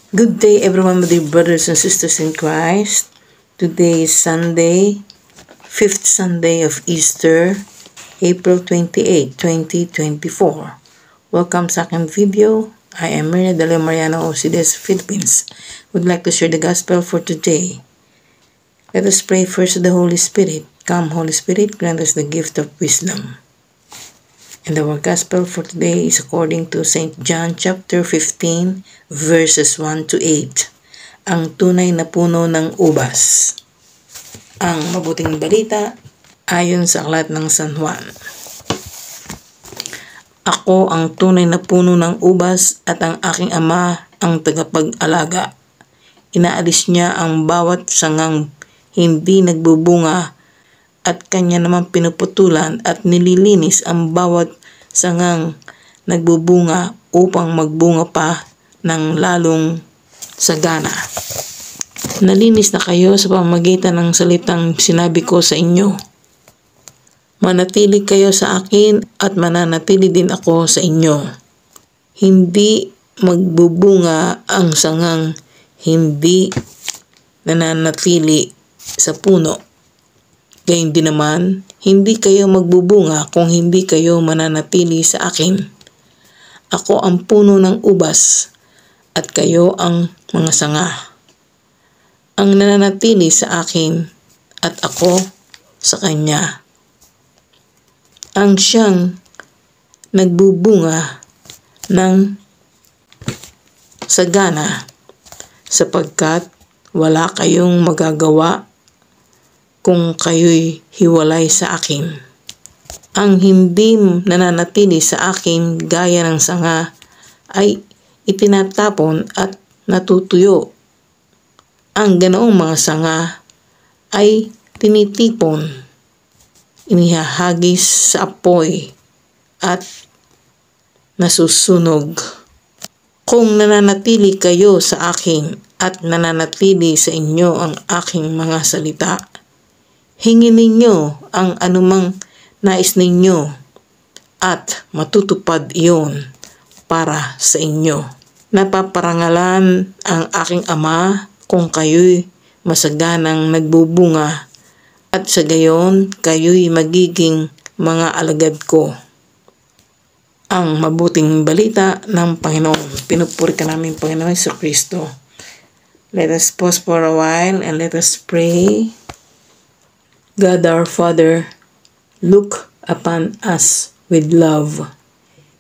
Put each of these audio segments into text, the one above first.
Good day everyone, my dear brothers and sisters in Christ. Today is Sunday, 5th Sunday of Easter, April 28, 2024. Welcome sa aking video. I am Myrna Dalia Mariano of CDS Philippines. Would like to share the gospel for today. Let us pray first to the Holy Spirit. Come, Holy Spirit, grant us the gift of wisdom. And our gospel for today is according to St. John chapter 15 verses 1 to 8. Ang tunay na puno ng ubas. Ang mabuting balita ayon sa aklat ng San Juan. Ako ang tunay na puno ng ubas at ang aking ama ang tagapag-alaga. Inaalis niya ang bawat sangang hindi nagbubunga at kanya naman pinuputulan at nililinis ang bawat sangang nagbubunga upang magbunga pa ng lalong sagana. Nalinis na kayo sa pamamagitan ng salitang sinabi ko sa inyo. Manatili kayo sa akin at mananatili din ako sa inyo. Hindi magbubunga ang sangang hindi nananatili sa puno. Gayun din naman, hindi kayo magbubunga kung hindi kayo mananatili sa akin. Ako ang puno ng ubas at kayo ang mga sanga. Ang nananatili sa akin at ako sa kanya. Ang siyang nagbubunga ng sagana sapagkat wala kayong magagawa kung kayo'y hiwalay sa akin. Ang hindi nananatili sa akin gaya ng sanga ay itinatapon at natutuyo. Ang ganoong mga sanga ay tinitipon, inihahagis sa apoy at nasusunog. Kung nananatili kayo sa akin at nananatili sa inyo ang aking mga salita, hingin ninyo ang anumang nais ninyo at matutupad iyon para sa inyo. Napaparangalan ang aking ama kung kayo'y masaganang nagbubunga at sa gayon kayo'y magiging mga alagad ko. Ang mabuting balita ng Panginoon. Pinupuri ka namin Panginoon sa Kristo. Let us pause for a while and let us pray. God our Father, look upon us with love.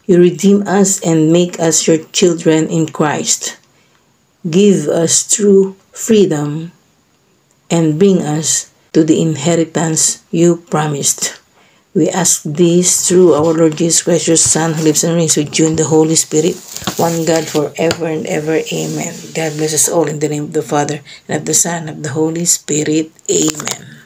You redeem us and make us your children in Christ. Give us true freedom and bring us to the inheritance you promised. We ask this through our Lord Jesus Christ, your Son, who lives and reigns with you in the Holy Spirit, one God forever and ever. Amen. God bless us all in the name of the Father, and of the Son, and of the Holy Spirit. Amen.